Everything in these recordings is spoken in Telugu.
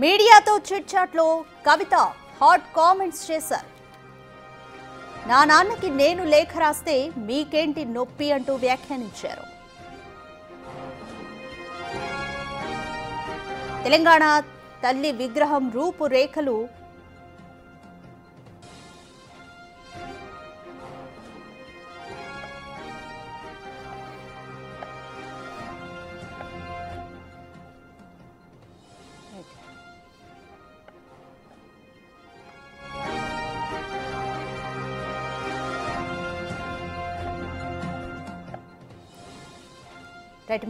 మీడియాతో చిట్ చాట్ లో కవిత హాట్ కామెంట్స్ చేశారు. నా నాన్నకి నేను లేఖ రాస్తే మీకేంటి నొప్పి అంటూ వ్యాఖ్యానించారు. తెలంగాణ తల్లి విగ్రహం రూపురేఖలు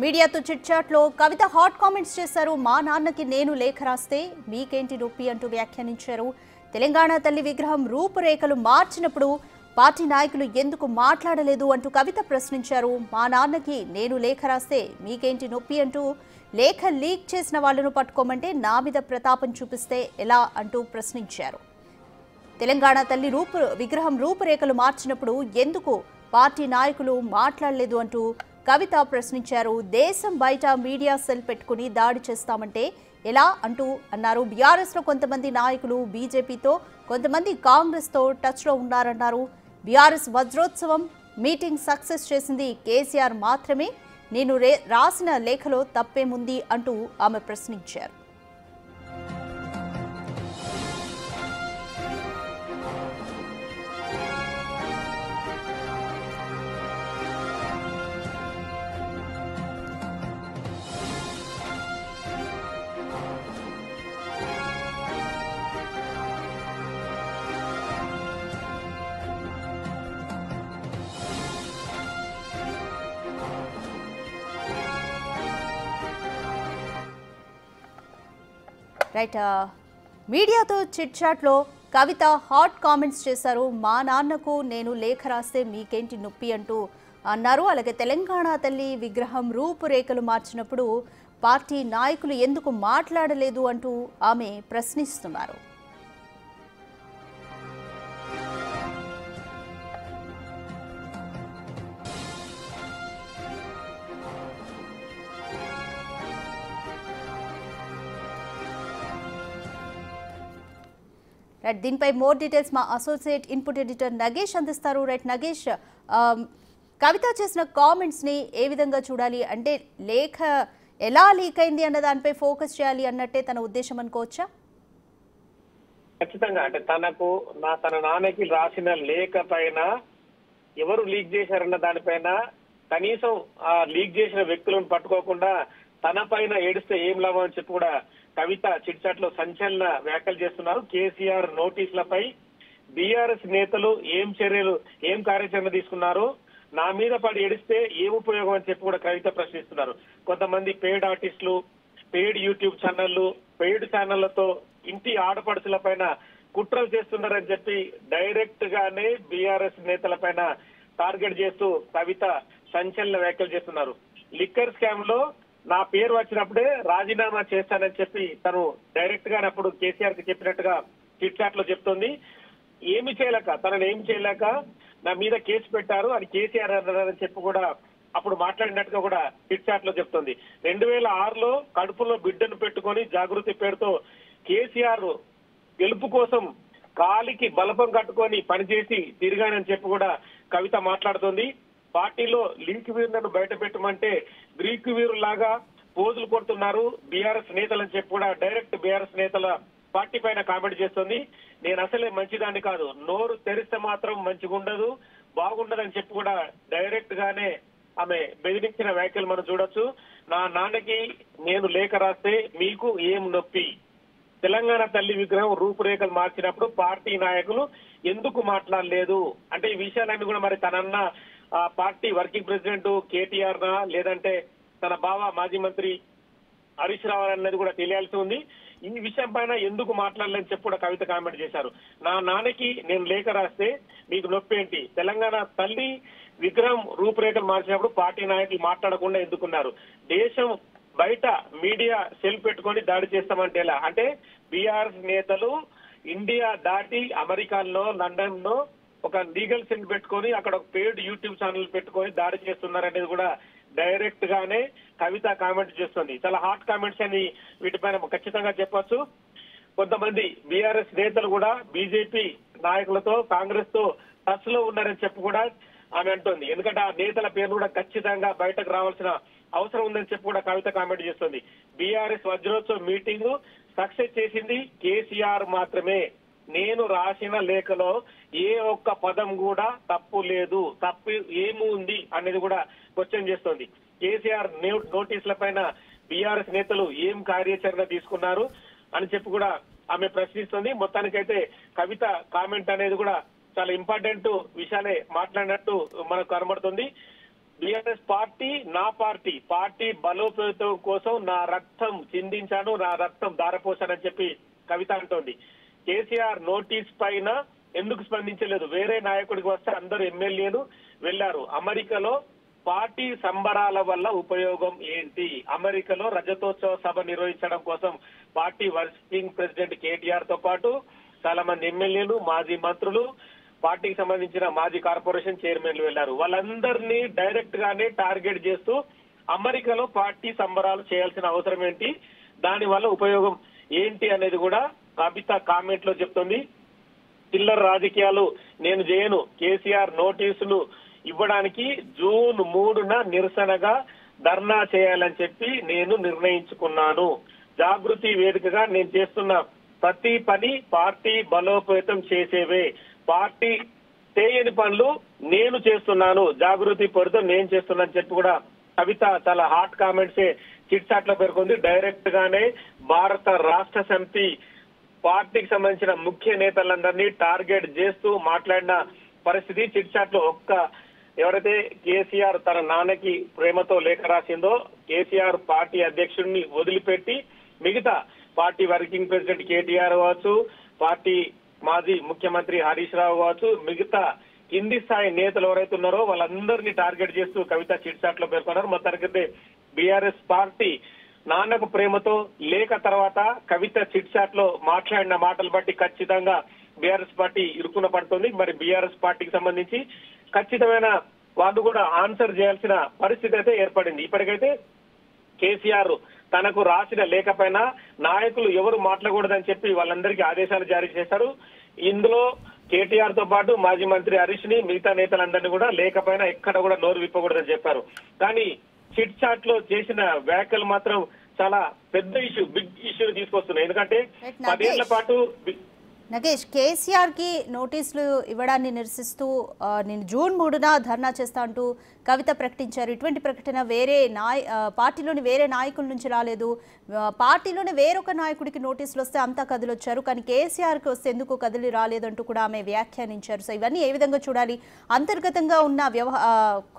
మీడియాతో చిట్ చాట్ లో కవిత హాట్ కామెంట్స్ చేశారు. మా నాన్నకి నేను లేఖ రాస్తే మీకేంటి నొప్పి అంటూ వ్యాఖ్యానించారు. తెలంగాణ తల్లి విగ్రహం రూపురేఖలు మార్చినప్పుడు పార్టీ నాయకులు ఎందుకు మాట్లాడలేదు అంటూ కవిత ప్రశ్నించారు. మా నాన్నకి నేను లేఖ రాస్తే మీకేంటి నొప్పి అంటూ లేఖ లీక్ చేసిన వాళ్లను పట్టుకోమంటే నా మీద ప్రతాపం చూపిస్తే ఎలా అంటూ ప్రశ్నించారు. తెలంగాణ తల్లి విగ్రహం రూపురేఖలు మార్చినప్పుడు ఎందుకు పార్టీ నాయకులు మాట్లాడలేదు అంటూ కవిత ప్రశ్నించారు. దేశం బయట మీడియా సెల్ పెట్టుకుని దాడి చేస్తామంటే ఎలా అంటూ అన్నారు. బీఆర్ఎస్ లో కొంతమంది నాయకులు బీజేపీతో, కొంతమంది కాంగ్రెస్ తో టచ్ లో ఉన్నారన్నారు. బీఆర్ఎస్ వజ్రోత్సవం మీటింగ్ సక్సెస్ చేసింది కేసీఆర్ మాత్రమే, నేను రాసిన లేఖలో తప్పేముంది అంటూ ఆమె ప్రశ్నించారు. మీడియాతో చిట్ చాట్ లో కవిత హాట్ కామెంట్స్ చేశారు. మా నాన్నకు నేను లేఖ రాస్తే మీకేంటి నొప్పి అంటూ అన్నారు. అలాగే తెలంగాణ తల్లి విగ్రహం రూపురేఖలు మార్చినప్పుడు పార్టీ నాయకులు ఎందుకు మాట్లాడలేదు అంటూ ఆమె ప్రశ్నిస్తున్నారు. దీనిపై మోర్ డీటెయిల్స్ మా అసోసియేట్ ఇన్పుట్ ఎడిటర్ నగేష్ అందిస్తారు. నగేష్, కవిత చేసిన కామెంట్స్ ని ఏ విధంగా చూడాలి? అంటే లేఖ ఎలా లీక్ అయింది అన్న దానిపై ఫోకస్ చేయాలి అన్నట్టే తన ఉద్దేశం అనుకోవచ్చా? ఖచ్చితంగా. అంటే తన నాన్నకి రాసిన లేఖ పైన ఎవరు లీక్ చేశారన్న దానిపైన కనీసం ఆ లీక్ చేసిన వ్యక్తులను పట్టుకోకుండా తన పైన ఏడిస్తే ఏం లాభం అని చెప్పి కూడా కవిత చిట్ చాట్ లో సంచలన వ్యాఖ్యలు చేస్తున్నారు. కేసీఆర్ నోటీసులపై బీఆర్ఎస్ నేతలు ఏం కార్యాచరణ తీసుకున్నారు, నా మీద పడి ఏడిస్తే ఏం ఉపయోగం అని చెప్పి కూడా కవిత ప్రశ్నిస్తున్నారు. కొంతమంది పెయిడ్ ఆర్టిస్టులు, పెయిడ్ యూట్యూబ్ ఛానళ్లు, పెయిడ్ ఛానళ్లతో ఇంటి ఆడపడుచుల పైన కుట్రలు చేస్తున్నారని చెప్పి డైరెక్ట్ గానే బీఆర్ఎస్ నేతల పైన టార్గెట్ చేస్తూ కవిత సంచలన వ్యాఖ్యలు చేస్తున్నారు. లిక్కర్ స్కామ్ లో నా పేరు వచ్చినప్పుడే రాజీనామా చేస్తానని చెప్పి తను డైరెక్ట్ గా అప్పుడు కేసీఆర్ కి చెప్పినట్టుగా చిట్ చాట్ లో చెప్తోంది. తనను ఏం చేయలేక నా మీద కేసు పెట్టారు అని కేసీఆర్ అన్నారని చెప్పి కూడా అప్పుడు మాట్లాడినట్టుగా కూడా చిట్ చాట్ లో చెప్తోంది. 2006లో కడుపులో బిడ్డను పెట్టుకొని జాగృతి పేరుతో కేసీఆర్ గెలుపు కోసం కాలికి బలపం కట్టుకొని పనిచేసి తిరిగానని చెప్పి కూడా కవిత మాట్లాడుతోంది. పార్టీలో లింక్ వీరులను బయట పెట్టమంటే గ్రీక్ వీరులాగా పోజులు కొడుతున్నారు బీఆర్ఎస్ నేతలని చెప్పి కూడా డైరెక్ట్ బీఆర్ఎస్ నేతల పార్టీ పైన కామెంట్ చేస్తుంది. నేను అసలే మంచిదాన్ని కాదు, నోరు తెరిస్తే మాత్రం మంచిగుండదు, బాగుండదని చెప్పి కూడా డైరెక్ట్ గానే ఆమె బెదిరించిన వ్యాఖ్యలు మనం చూడొచ్చు. నా నాన్నకి నేను లేఖ రాస్తే మీకు ఏం నొప్పి, తెలంగాణ తల్లి విగ్రహం రూపురేఖలు మార్చినప్పుడు పార్టీ నాయకులు ఎందుకు మాట్లాడలేదు అంటే ఈ విషయాలన్నీ కూడా మరి తనన్న పార్టీ వర్కింగ్ ప్రెసిడెంట్ కేటీఆర్ నా లేదంటే తన బావ మాజీ మంత్రి హరీష్ రావు అన్నది కూడా తెలియాల్సి ఉంది. ఈ విషయం పైన ఎందుకు మాట్లాడలేని చెప్పి కూడా కవిత కామెంట్ చేశారు. నా నాన్నకి నేను లేఖ రాస్తే మీకు నొప్పి ఏంటి, తెలంగాణ తల్లి విగ్రహం రూపురేఖలు మార్చినప్పుడు పార్టీ నాయకులు మాట్లాడకుండా ఎందుకున్నారు, దేశం బయట మీడియా సెల్ పెట్టుకొని దాడి చేస్తామంటే ఎలా అంటే బీఆర్ఎస్ నేతలు ఇండియా దాటి అమెరికాలో లండన్ లో ఒక లీగల్ సెల్ పెట్టుకొని అక్కడ ఒక పెయిడ్ యూట్యూబ్ ఛానల్ పెట్టుకొని దాడి చేస్తున్నారనేది కూడా డైరెక్ట్ గానే కవిత కామెంట్ చేస్తుంది. చాలా హాట్ కామెంట్స్ అని వీటిపైన ఖచ్చితంగా చెప్పొచ్చు. కొంతమంది బీఆర్ఎస్ నేతలు కూడా బీజేపీ నాయకులతో కాంగ్రెస్ తో టచ్ లో ఉన్నారని చెప్పి కూడా ఆమె అంటుంది. ఎందుకంటే ఆ నేతల పేర్లు కూడా ఖచ్చితంగా బయటకు రావాల్సిన అవసరం ఉందని చెప్పి కూడా కవిత కామెంట్ చేస్తుంది. బీఆర్ఎస్ వజ్రోత్సవ మీటింగ్ సక్సెస్ చేసింది కేసీఆర్ మాత్రమే. నేను రాసిన లేఖలో ఏ ఒక్క పదం కూడా తప్పు లేదు, తప్పు ఏముంది అనేది కూడా క్వశ్చన్ చేస్తోంది. కేసీఆర్ నోటీసుల పైన బీఆర్ఎస్ నేతలు ఏం కార్యాచరణ తీసుకున్నారు అని చెప్పి కూడా ఆమె ప్రశ్నిస్తుంది. మొత్తానికైతే కవిత కామెంట్ అనేది కూడా చాలా ఇంపార్టెంట్ విషయాలే మాట్లాడినట్టు మనకు కనబడుతుంది. బీఆర్ఎస్ పార్టీ నా పార్టీ, పార్టీ బలోపేతం కోసం నా రక్తం చిందించాను, నా రక్తం దారపోసానని చెప్పి కవిత అంటోంది. కేసీఆర్ నోటీస్ పైన ఎందుకు స్పందించలేదు? వేరే నాయకుడికి వస్తే అందరూ ఎమ్మెల్యేలు వెళ్లారు. అమెరికాలో పార్టీ సంబరాల వల్ల ఉపయోగం ఏంటి? అమెరికాలో రజతోత్సవ సభ నిర్వహించడం కోసం పార్టీ వర్కింగ్ ప్రెసిడెంట్ కేటీఆర్ తో పాటు చాలా మంది ఎమ్మెల్యేలు, మాజీ మంత్రులు, పార్టీకి సంబంధించిన మాజీ కార్పొరేషన్ చైర్మన్లు వెళ్లారు. వాళ్ళందరినీ డైరెక్ట్ గానే టార్గెట్ చేస్తూ అమెరికాలో పార్టీ సంబరాలు చేయాల్సిన అవసరం ఏంటి, దాని వల్ల ఉపయోగం ఏంటి అనేది కూడా కవిత కామెంట్ లో చెప్తుంది. చిల్లర రాజకీయాలు నేను చేయను, కేసీఆర్ నోటీసులు ఇవ్వడానికి జూన్ 3న నిరసనగా ధర్నా చేయాలని చెప్పి నేను నిర్ణయించుకున్నాను. జాగృతి వేదికగా నేను చేస్తున్న ప్రతి పని పార్టీ బలోపేతం చేసేవే. పార్టీ చేయని పనులు నేను చేస్తున్నాను, జాగృతి పేరుతో నేను చేస్తున్నాను చెప్పి కూడా కవిత చాలా హాట్ కామెంట్సే చిట్ చాట్ లో పేర్కొంది. డైరెక్ట్ గానే భారత రాష్ట్ర సమితి పార్టీకి సంబంధించిన ముఖ్య నేతలందరినీ టార్గెట్ చేస్తూ మాట్లాడిన పరిస్థితి చిట్ చాట్ లో. ఎవరైతే కేసీఆర్ తన నాన్నకి ప్రేమతో లేఖ రాసిందో, కేసీఆర్ పార్టీ అధ్యక్షుడిని వదిలిపెట్టి మిగతా పార్టీ వర్కింగ్ ప్రెసిడెంట్ కేటీఆర్ కావచ్చు, పార్టీ మాజీ ముఖ్యమంత్రి హరీష్ రావు కావచ్చు, మిగతా కింది స్థాయి నేతలు ఎవరైతే ఉన్నారో వాళ్ళందరినీ టార్గెట్ చేస్తూ కవిత చిట్ చాట్ లో పేర్కొన్నారు. మొత్తానికైతే బీఆర్ఎస్ పార్టీ నాన్నకు ప్రేమతో లేఖ తర్వాత కవిత చిట్ చాట్ లో మాట్లాడిన మాటలు బట్టి ఖచ్చితంగా బీఆర్ఎస్ పార్టీ ఇరుకున పడుతుంది. మరి బీఆర్ఎస్ పార్టీకి సంబంధించి ఖచ్చితమైన వాళ్ళు కూడా ఆన్సర్ చేయాల్సిన పరిస్థితి అయితే ఏర్పడింది. ఇప్పటికైతే కేసీఆర్ తనకు రాసిన లేఖ పైన నాయకులు ఎవరు మాట్లాడకూడదని చెప్పి వాళ్ళందరికీ ఆదేశాలు జారీ చేశారు. ఇందులో కేటీఆర్ తో పాటు మాజీ మంత్రి హరీష్ ని, మిగతా నేతలందరినీ కూడా లేఖ పైన ఎక్కడ కూడా నోరు విప్పకూడదని చెప్పారు. కానీ చిట్ చాట్ లో చేసిన వ్యాఖ్యలు మాత్రం చాలా పెద్ద ఇష్యూ, బిగ్ ఇష్యూని తీసుకొస్తున్నాయి. ఎందుకంటే 10 ఏళ్ల పాటు నగేష్, కేసీఆర్ కి నోటీసులు ఇవ్వడాన్ని నిరసిస్తూ నేను జూన్ 3న ధర్నా చేస్తా అంటూ కవిత ప్రకటించారు. ఇటువంటి ప్రకటన వేరే పార్టీలోని వేరే నాయకుల నుంచి రాలేదు. పార్టీలోని వేరొక నాయకుడికి నోటీసులు వస్తే అంతా కదిలొచ్చారు, కానీ కేసీఆర్కి వస్తే ఎందుకు కదిలి రాలేదంటూ కూడా ఆమె వ్యాఖ్యానించారు. సో ఇవన్నీ ఏ విధంగా చూడాలి? అంతర్గతంగా ఉన్న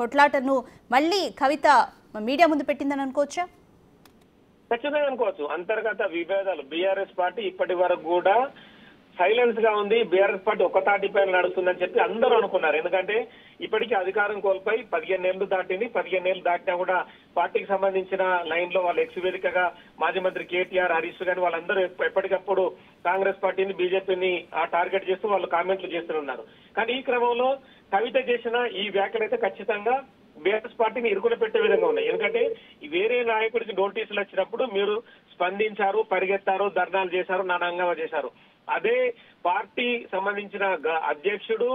కొట్లాటను మళ్ళీ కవిత మీడియా ముందు పెట్టిందని అనుకోవచ్చా? ఖచ్చితంగా అనుకోవచ్చు. అంతర్గత విభేదాలు, బీఆర్ఎస్ పార్టీ ఇప్పటి వరకు కూడా సైలెన్స్ గా ఉంది, బీఆర్ఎస్ పార్టీ ఒక తాటిపైన నడుస్తుందని చెప్పి అందరూ అనుకున్నారు. ఎందుకంటే ఇప్పటికీ అధికారం కోల్పోయి 15 ఏళ్లు దాటింది. 15 ఏళ్లు దాటినా కూడా పార్టీకి సంబంధించిన లైన్ లో వాళ్ళు ఎక్స్ వేదికగా మాజీ మంత్రి కేటీఆర్, హరీష్ గాని వాళ్ళందరూ ఎప్పటికప్పుడు కాంగ్రెస్ పార్టీని, బీజేపీని టార్గెట్ చేస్తూ వాళ్ళు కామెంట్లు చేస్తున్నారు. కానీ ఈ క్రమంలో కవిత చేసిన ఈ వ్యాఖ్యలు అయితే ఖచ్చితంగా బీఆర్ఎస్ పార్టీని ఇరుకున పెట్టే విధంగా ఉన్నాయి. ఎందుకంటే వేరే నాయకుడికి నోటీసులు వచ్చినప్పుడు మీరు స్పందించారు, పరిగెత్తారు, ధర్నాలు చేశారు, నానాంగమా చేశారు. అదే పార్టీ సంబంధించిన అధ్యక్షుడు,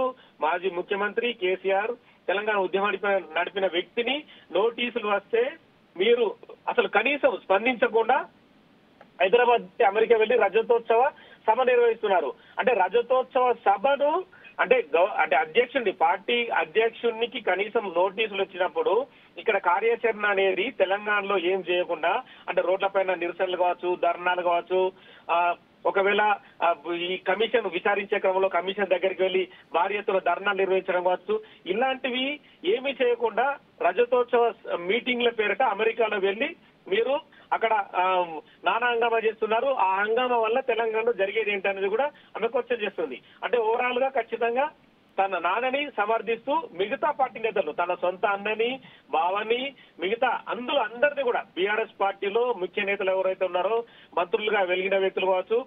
మాజీ ముఖ్యమంత్రి కేసీఆర్ తెలంగాణ ఉద్యమాన్ని నడిపిన వ్యక్తిని నోటీసులు వస్తే మీరు అసలు కనీసం స్పందించకుండా హైదరాబాద్ అమెరికా వెళ్లి రజతోత్సవ సభ నిర్వహిస్తున్నారు. అంటే రజతోత్సవ సభను అంటే అధ్యక్షుడిని, పార్టీ అధ్యక్షుడికి కనీసం నోటీసులు వచ్చినప్పుడు ఇక్కడ కార్యాచరణ అనేది తెలంగాణలో ఏం చేయకుండా, అంటే రోడ్లపైన నిరసనలు కావచ్చు, ధర్నాలు కావచ్చు, ఒకవేళ ఈ కమిషన్ విచారించే క్రమంలో కమిషన్ దగ్గరికి వెళ్లి భారీ ఎత్తున ధర్నాలు నిర్వహించడం కావచ్చు, ఇలాంటివి ఏమీ చేయకుండా రజతోత్సవ మీటింగ్ల పేరిట అమెరికాలో వెళ్లి మీరు అక్కడ నానా హంగామా చేస్తున్నారు. ఆ హంగామా వల్ల తెలంగాణలో జరిగేది ఏంటనేది కూడా ఆమె క్వశ్చన్ చేస్తుంది. అంటే ఓవరాల్ గా ఖచ్చితంగా తన నాన్నని సమర్థిస్తూ మిగతా పార్టీ నేతలు, తన సొంత అన్నని, బావని, మిగతా అందరినీ కూడా బీఆర్ఎస్ పార్టీలో ముఖ్య నేతలు ఎవరైతే ఉన్నారో, మంత్రులుగా వెలిగిన వ్యక్తులు కావచ్చు,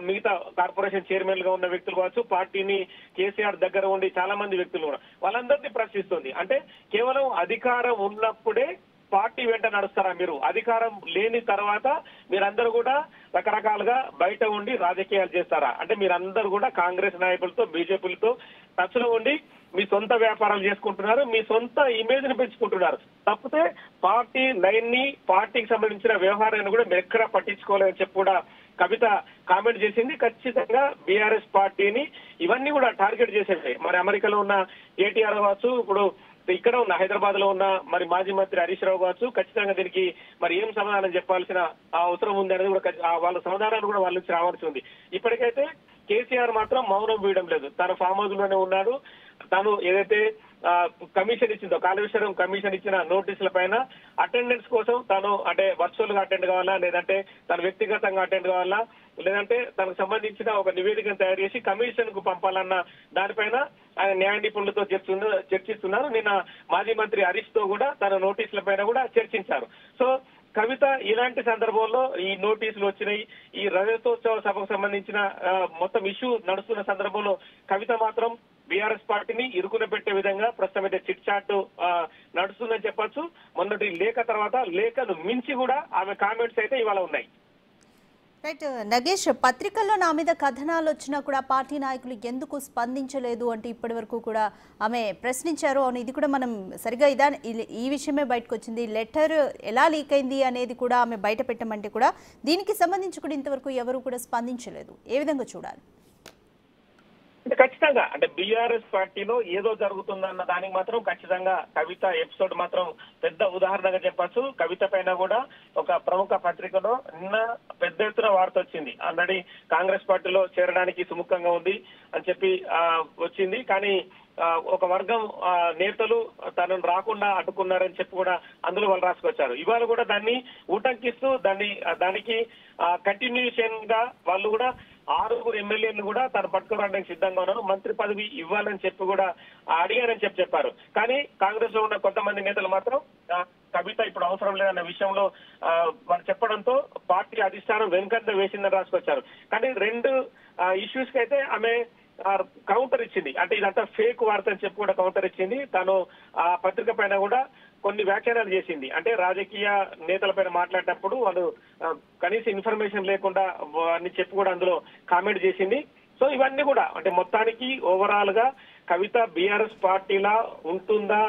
మిగతా కార్పొరేషన్ చైర్మన్ గా ఉన్న వ్యక్తులు కావచ్చు, పార్టీని కేసీఆర్ దగ్గర ఉండి చాలా మంది వ్యక్తులు కూడా వాళ్ళందరినీ ప్రశ్నిస్తుంది. అంటే కేవలం అధికారం ఉన్నప్పుడే పార్టీ వెంట నడుస్తారా? మీరు అధికారం లేని తర్వాత మీరందరూ కూడా రకరకాలుగా బయట ఉండి రాజకీయాలు చేస్తారా? అంటే మీరందరూ కూడా కాంగ్రెస్ నాయకులతో బీజేపీలతో టచ్ లో ఉండి మీ సొంత వ్యాపారాలు చేసుకుంటున్నారు, మీ సొంత ఇమేజ్ ని పెంచుకుంటున్నారు. తప్పితే పార్టీ లైన్ ని, పార్టీకి సంబంధించిన వ్యవహారాన్ని కూడా మీరు ఎక్కడా పట్టించుకోలేదని చెప్పి కూడా కవిత కామెంట్ చేసింది. ఖచ్చితంగా బీఆర్ఎస్ పార్టీని ఇవన్నీ కూడా టార్గెట్ చేసేవి. మరి అమెరికాలో ఉన్న కేటీఆర్ కావచ్చు, ఇప్పుడు ఇక్కడ ఉన్న హైదరాబాద్ లో ఉన్న మరి మాజీ మంత్రి హరీష్ రావు కావచ్చు, ఖచ్చితంగా దీనికి మరి ఏం సమాధానం చెప్పాల్సిన అవసరం ఉంది అనేది కూడా వాళ్ళ సమాధానాలు కూడా వాళ్ళ నుంచి రావాల్సి ఉంది. ఇప్పటికైతే కేసీఆర్ మాత్రం మౌనం వీయడం లేదు. తన ఫామ్ హౌస్ లోనే ఉన్నాడు. తాను ఏదైతే కమిషన్ ఇచ్చిందో, కాళేశ్వరం కమిషన్ ఇచ్చిన నోటీసుల పైన అటెండెన్స్ కోసం తాను అంటే వర్చువల్ గా అటెండ్ కావాలా, లేదంటే తను వ్యక్తిగతంగా అటెండ్ కావాలా, లేదంటే తనకు సంబంధించిన ఒక నివేదికను తయారు చేసి కమిషన్ కు పంపాలన్న దానిపైన ఆయన న్యాయ నిపుణులతో చర్చిస్తున్నారు. నిన్న మాజీ మంత్రి హరీష్ తో కూడా తన నోటీసుల పైన కూడా చర్చించారు. సో కవిత ఇలాంటి సందర్భంలో ఈ నోటీసులు వచ్చినాయి. ఈ రజతోత్సవ సభకు సంబంధించిన మొత్తం ఇష్యూ నడుస్తున్న సందర్భంలో కవిత మాత్రం బీఆర్ఎస్ పార్టీని ఇరుకున పెట్టే విధంగా ప్రస్తుతం అయితే చిట్ చాట్ నడుస్తుందని చెప్పొచ్చు. మొన్నటి లేఖ తర్వాత లేఖను మించి కూడా ఆమె కామెంట్స్ అయితే ఇవాళ ఉన్నాయి. రైట్ నగేష్, పత్రికల్లో నా మీద కథనాలు వచ్చినా కూడా పార్టీ నాయకులు ఎందుకు స్పందించలేదు అంటే ఇప్పటి వరకు కూడా ఆమె ప్రశ్నించారు. అవును, ఇది కూడా మనం సరిగా ఈ విషయమే బయటకు వచ్చింది. లెటర్ ఎలా లీక్ అయింది అనేది కూడా ఆమె బయట పెట్టమంటే కూడా దీనికి సంబంధించి కూడా ఇంతవరకు ఎవరు కూడా స్పందించలేదు. ఏ విధంగా చూడాలి? ఖచ్చితంగా అంటే బీఆర్ఎస్ పార్టీలో ఏదో జరుగుతుందన్న దానికి మాత్రం ఖచ్చితంగా కవిత ఎపిసోడ్ మాత్రం పెద్ద ఉదాహరణగా చెప్పచ్చు. కవిత పైన కూడా ఒక ప్రముఖ పత్రికలో నిన్న పెద్ద ఎత్తున వార్త వచ్చింది. ఆల్రెడీ కాంగ్రెస్ పార్టీలో చేరడానికి సుముఖంగా ఉంది అని చెప్పి వచ్చింది. కానీ ఒక వర్గం నేతలు తనను రాకుండా అడ్డుకున్నారని చెప్పి కూడా అందులో వాళ్ళు రాసుకొచ్చారు. ఇవాళ కూడా దాన్ని ఉటంకిస్తూ దానికి కంటిన్యూషన్ గా వాళ్ళు కూడా 6 ఎమ్మెల్యేలు కూడా తను పట్టుకోవడానికి సిద్ధంగా ఉన్నారు, మంత్రి పదవి ఇవ్వాలని చెప్పి కూడా అడిగారని చెప్పారు. కానీ కాంగ్రెస్ లో ఉన్న కొంతమంది నేతలు మాత్రం కవిత ఇప్పుడు అవసరం లేదన్న విషయంలో వాళ్ళు చెప్పడంతో పార్టీ అధిష్టానం వెనుకంత వేసిందని రాసుకొచ్చారు. కానీ 2 ఇష్యూస్ కి అయితే ఆమె కౌంటర్ ఇచ్చింది. అంటే ఇదంతా ఫేక్ వార్త అని చెప్పి కూడా కౌంటర్ ఇచ్చింది. తను ఆ పత్రిక పైన కూడా కొన్ని వ్యాఖ్యానాలు చేసింది. అంటే రాజకీయ నేతల పైన మాట్లాడేటప్పుడు వాళ్ళు కనీస ఇన్ఫర్మేషన్ లేకుండా అని చెప్పి కూడా అందులో కామెంట్ చేసింది. సో ఇవన్నీ కూడా అంటే మొత్తానికి ఓవరాల్ గా కవిత బీఆర్ఎస్ పార్టీలా ఉంటుందా